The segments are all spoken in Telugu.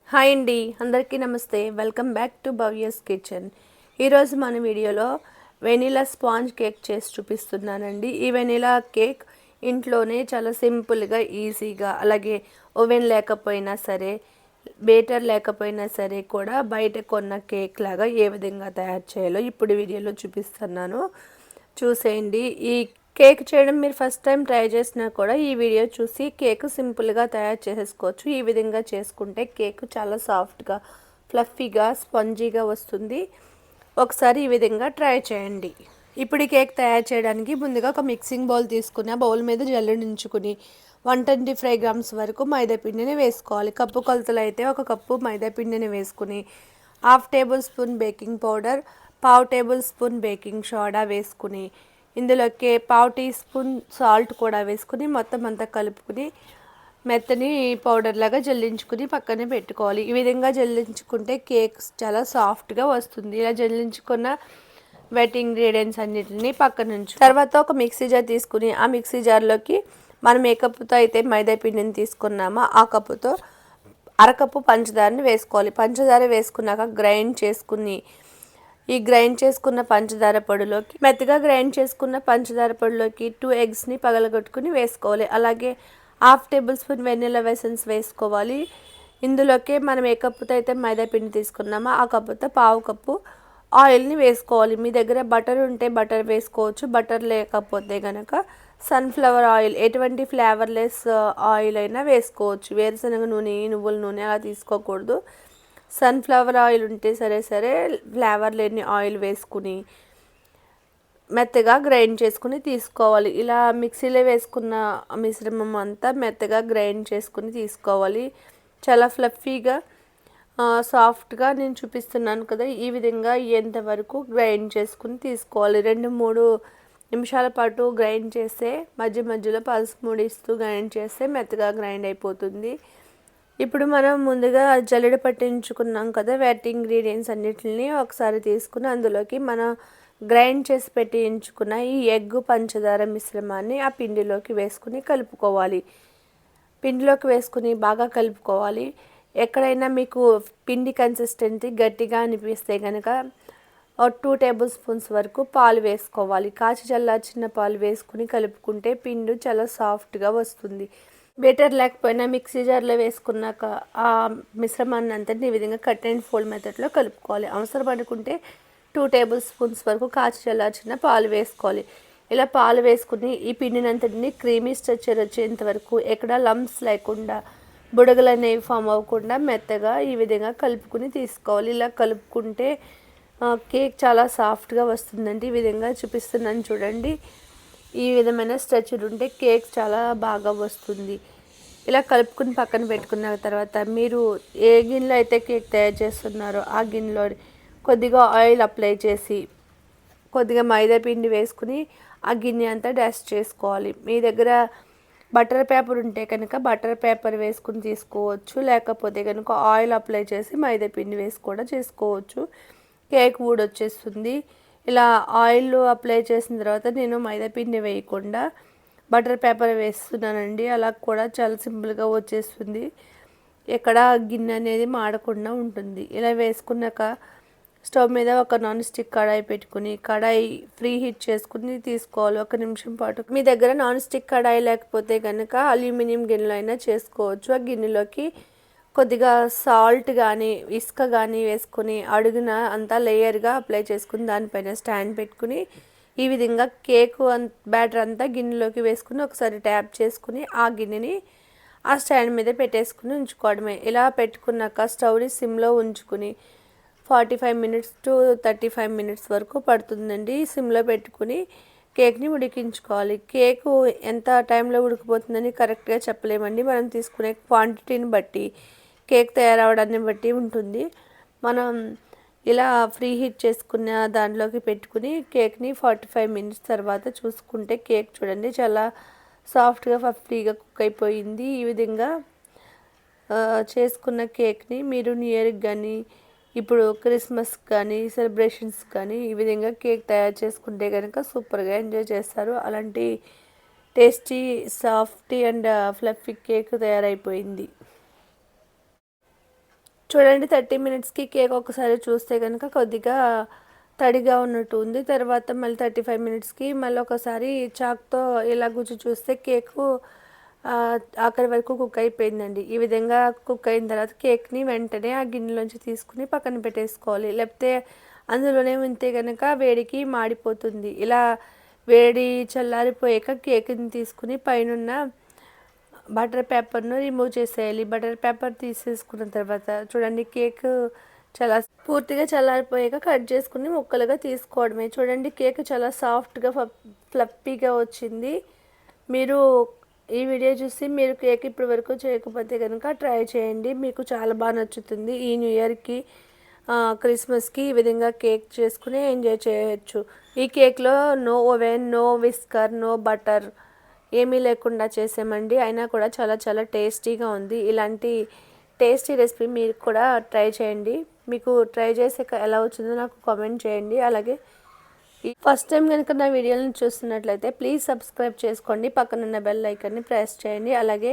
హాయ్ అండి, అందరికీ నమస్తే. Welcome back to Bhavya's kitchen. ఈరోజు మన వీడియోలో వెనీలా స్పాంజ్ కేక్ చేసి చూపిస్తున్నానండి. ఈ వెనీలా కేక్ ఇంట్లోనే చాలా సింపుల్గా, ఈజీగా, అలాగే ఓవెన్ లేకపోయినా సరే, బేటర్ లేకపోయినా సరే కూడా బయట కొన్న కేక్ లాగా ఏ విధంగా తయారు చేయాలో ఇప్పుడు వీడియోలో చూపిస్తున్నాను. చూసేయండి. ఈ కేక్ చేయడం మీరు ఫస్ట్ టైం ట్రై చేసినా కూడా ఈ వీడియో చూసి కేక్ సింపుల్గా తయారు చేసేసుకోవచ్చు. ఈ విధంగా చేసుకుంటే కేక్ చాలా సాఫ్ట్గా, ఫ్లఫీగా, స్పాంజీగా వస్తుంది. ఒకసారి ఈ విధంగా ట్రై చేయండి. ఇప్పుడు ఈ కేక్ తయారు చేయడానికి ముందుగా ఒక మిక్సింగ్ బౌల్ తీసుకుని ఆ బౌల్ మీద జల్లుడించుకుని 125 గ్రామ్స్ వరకు మైదాపిండిని వేసుకోవాలి. కప్పు కొలతలు అయితే ఒక కప్పు మైదాపిండిని వేసుకుని 1/2 table spoon baking powder, 1/2 table spoon baking soda వేసుకుని ఇందులోకి 1/2 టీ స్పూన్ సాల్ట్ కూడా వేసుకుని మొత్తం అంతా కలుపుకుని మెత్తని పౌడర్ లాగా జల్లించుకుని పక్కనే పెట్టుకోవాలి. ఈ విధంగా జల్లించుకుంటే కేక్ చాలా సాఫ్ట్గా వస్తుంది. ఇలా జల్లించుకున్న వెట్ ఇంగ్రీడియంట్స్ అన్నిటిని పక్కన ఉంచు. తర్వాత ఒక మిక్సీ జార్ తీసుకుని ఆ మిక్సీ జార్లోకి మనం ఏ కప్పుతో అయితే మైదా పిండిని తీసుకున్నామో ఆ కప్పుతో అరకప్పు పంచదారని వేసుకోవాలి. పంచదార వేసుకున్నాక గ్రైండ్ చేసుకుని ఈ గ్రైండ్ చేసుకున్న పంచదార పొడిలోకి మెత్తగా గ్రైండ్ చేసుకున్న పంచదార పొడిలోకి 2 ఎగ్స్ని పగలగొట్టుకుని వేసుకోవాలి. అలాగే 1/2 టేబుల్ స్పూన్ వెనిలా ఎసెన్స్ వేసుకోవాలి. ఇందులోకి మనం ఏ కప్పుతో అయితే మైదా పిండి తీసుకున్నామో ఆ కప్పుతో 1/2 కప్పు ఆయిల్ని వేసుకోవాలి. మీ దగ్గర బటర్ ఉంటే బటర్ వేసుకోవచ్చు. బటర్ లేకపోతే కనుక సన్ఫ్లవర్ ఆయిల్, ఎటువంటి ఫ్లేవర్లెస్ ఆయిల్ అయినా వేసుకోవచ్చు. వేరుశనగ నూనె, నువ్వుల నూనె అలా తీసుకోకూడదు. సన్ఫ్లవర్ ఆయిల్ ఉంటే సరే ఫ్లేవర్ లేని ఆయిల్ వేసుకుని మెత్తగా గ్రైండ్ చేసుకుని తీసుకోవాలి. ఇలా మిక్సీలో వేసుకున్న మిశ్రమం అంతా మెత్తగా గ్రైండ్ చేసుకుని తీసుకోవాలి. చాలా ఫ్లఫీగా, సాఫ్ట్గా నేను చూపిస్తున్నాను కదా, ఈ విధంగా ఎంతవరకు గ్రైండ్ చేసుకుని తీసుకోవాలి. 2-3 నిమిషాల పాటు గ్రైండ్ చేస్తే మధ్య మధ్యలో పల్స్ మూడిస్తూ గ్రైండ్ చేస్తే మెత్తగా గ్రైండ్ అయిపోతుంది. ఇప్పుడు మనం ముందుగా జల్లెడ పట్టించుకున్నాం కదా, వెట్ ఇంగ్రీడియంట్స్ అన్నిటిని ఒకసారి తీసుకుని అందులోకి మనం గ్రైండ్ చేసి పెట్టించుకున్న ఈ ఎగ్ పంచదార మిశ్రమాన్ని ఆ పిండిలోకి వేసుకుని కలుపుకోవాలి. పిండిలోకి వేసుకుని బాగా కలుపుకోవాలి. ఎక్కడైనా మీకు పిండి కన్సిస్టెన్సీ గట్టిగా అనిపిస్తే కనుక 2 టేబుల్ స్పూన్స్ వరకు పాలు వేసుకోవాలి. కాచి చల్లార్చిన పాలు వేసుకుని కలుపుకుంటే పిండి చాలా సాఫ్ట్గా వస్తుంది. బేటర్ లేకపోయినా మిక్సీ జార్లో వేసుకున్నాక ఆ మిశ్రమాన్ని అంతటిని ఈ విధంగా కట్ అండ్ ఫోల్డ్ మెథడ్లో కలుపుకోవాలి. అవసరం అనుకుంటే 2 టేబుల్ స్పూన్స్ వరకు కాచి చల్లార్చిన పాలు వేసుకోవాలి. ఇలా పాలు వేసుకుని ఈ పిండిని అంతటిని క్రీమీ స్ట్రక్చర్ వచ్చేంత వరకు ఎక్కడ లంప్స్ లేకుండా, బుడగలు అనేవి ఫామ్ అవ్వకుండా మెత్తగా ఈ విధంగా కలుపుకుని తీసుకోవాలి. ఇలా కలుపుకుంటే కేక్ చాలా సాఫ్ట్గా వస్తుందండి. ఈ విధంగా చూపిస్తున్నాను చూడండి. ఈ విధమైన స్ట్రక్చర్ ఉంటే కేక్ చాలా బాగా వస్తుంది. ఇలా కలుపుకుని పక్కన పెట్టుకున్న తర్వాత మీరు ఏ గిన్నెలో అయితే కేక్ తయారు చేస్తున్నారో ఆ గిన్నెలో కొద్దిగా ఆయిల్ అప్లై చేసి కొద్దిగా మైదా పిండి వేసుకుని ఆ గిన్నె అంతా డస్ట్ చేసుకోవాలి. మీ దగ్గర బటర్ పేపర్ ఉంటే కనుక బటర్ పేపర్ వేసుకుని తీసుకోవచ్చు. లేకపోతే కనుక ఆయిల్ అప్లై చేసి మైదా పిండి వేసి కూడా చేసుకోవచ్చు. కేక్ ఊడొచ్చేస్తుంది. ఇలా ఆయిల్ అప్లై చేసిన తర్వాత నేను మైదా పిండి వేయకుండా బటర్ పేపర్ వేస్తున్నానండి. అలా కూడా చాలా సింపుల్గా వచ్చేస్తుంది. ఎక్కడ గిన్నె అనేది మాడకుండా ఉంటుంది. ఇలా వేసుకున్నాక స్టవ్ మీద ఒక నాన్ స్టిక్ కడాయి పెట్టుకుని కడాయి ఫ్రీ హీట్ చేసుకుని తీసుకోవాలి 1 నిమిషం పాటు. మీ దగ్గర నాన్ స్టిక్ కడాయి లేకపోతే కనుక అల్యూమినియం గిన్నెలో అయినా చేసుకోవచ్చు. ఆ గిన్నెలోకి కొద్దిగా సాల్ట్ కానీ ఇసుక కానీ వేసుకుని అడుగున అంతా లేయర్గా అప్లై చేసుకుని దానిపైన స్టాండ్ పెట్టుకుని ఈ విధంగా కేక్ బ్యాటర్ అంతా గిన్నెలోకి వేసుకుని ఒకసారి ట్యాప్ చేసుకుని ఆ గిన్నెని ఆ స్టాండ్ మీద పెట్టేసుకుని ఉంచుకోవడమే. ఇలా పెట్టుకున్నాక స్టవ్ని సిమ్లో ఉంచుకుని 45 మినిట్స్ టు 35 మినిట్స్ వరకు పడుతుందండి. సిమ్లో పెట్టుకుని కేక్ని ఉడికించుకోవాలి. కేకు ఎంత టైంలో ఉడికిపోతుందని కరెక్ట్గా చెప్పలేమండి. మనం తీసుకునే క్వాంటిటీని బట్టి, కేక్ తయారవడాన్ని బట్టి ఉంటుంది. మనం ఇలా ఫ్రీ హీట్ చేసుకున్న దాంట్లోకి పెట్టుకుని కేక్ని 45 మినిట్స్ తర్వాత చూసుకుంటే కేక్ చూడండి చాలా సాఫ్ట్గా ఫ్రీగా కుక్ అయిపోయింది. ఈ విధంగా చేసుకున్న కేక్ని మీరు న్యూ ఇయర్కి కానీ, ఇప్పుడు క్రిస్మస్ కానీ, సెలబ్రేషన్స్ కానీ ఈ విధంగా కేక్ తయారు చేసుకుంటే కనుక సూపర్గా ఎంజాయ్ చేస్తారు. అలాంటి tasty, softy and fluffy cake తయారైపోయింది. చూడండి 30 మినిట్స్కి కేక్ ఒకసారి చూస్తే కనుక కొద్దిగా తడిగా ఉన్నట్టు ఉంది. తర్వాత మళ్ళీ 35 మినిట్స్కి మళ్ళీ ఒకసారి చాక్తో ఇలా గుచ్చి చూస్తే కేకు ఆఖరి వరకు కుక్ అయిపోయిందండి. ఈ విధంగా కుక్ అయిన తర్వాత కేక్ని వెంటనే ఆ గిన్నెలోంచి తీసుకుని పక్కన పెట్టేసుకోవాలి. లేకపోతే అందులోనే ఉంటే కనుక వేడికి మాడిపోతుంది. ఇలా వేడి చల్లారిపోయాక కేక్ని తీసుకుని పైనున్న బటర్ పేపర్ను రిమూవ్ చేసేయాలి. బటర్ పేపర్ తీసేసుకున్న తర్వాత చూడండి కేక్ చాలా పూర్తిగా చల్లారిపోయాక కట్ చేసుకుని ముక్కలుగా తీసుకోవడమే. చూడండి కేక్ చాలా సాఫ్ట్గా ఫ్లప్పీగా వచ్చింది. మీరు ఈ వీడియో చూసి మీరు కేక్ ఇప్పటి వరకు చేయకపోతే కనుక ట్రై చేయండి. మీకు చాలా బాగా నచ్చుతుంది. ఈ న్యూ ఇయర్కి క్రిస్మస్కి ఈ విధంగా కేక్ చేసుకుని ఎంజాయ్ చేయొచ్చు. ఈ కేక్లో no oven, no whisker, no butter ఏమీ లేకుండా చేసామండి. అయినా కూడా చాలా చాలా టేస్టీగా ఉంది. ఇలాంటి టేస్టీ రెసిపీ మీరు కూడా ట్రై చేయండి. మీకు ట్రై చేసాక ఎలా వచ్చిందో నాకు కామెంట్ చేయండి. అలాగే ఫస్ట్ టైం కనుక నా వీడియోలను చూస్తున్నట్లయితే ప్లీజ్ సబ్స్క్రైబ్ చేసుకోండి. పక్కనున్న బెల్ ఐకాన్ని ప్రెస్ చేయండి. అలాగే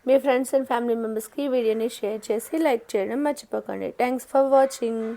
మీ ఫ్రెండ్స్ అండ్ ఫ్యామిలీ మెంబర్స్కి ఈ వీడియోని షేర్ చేసి లైక్ చేయడం మర్చిపోకండి. Thanks for watching.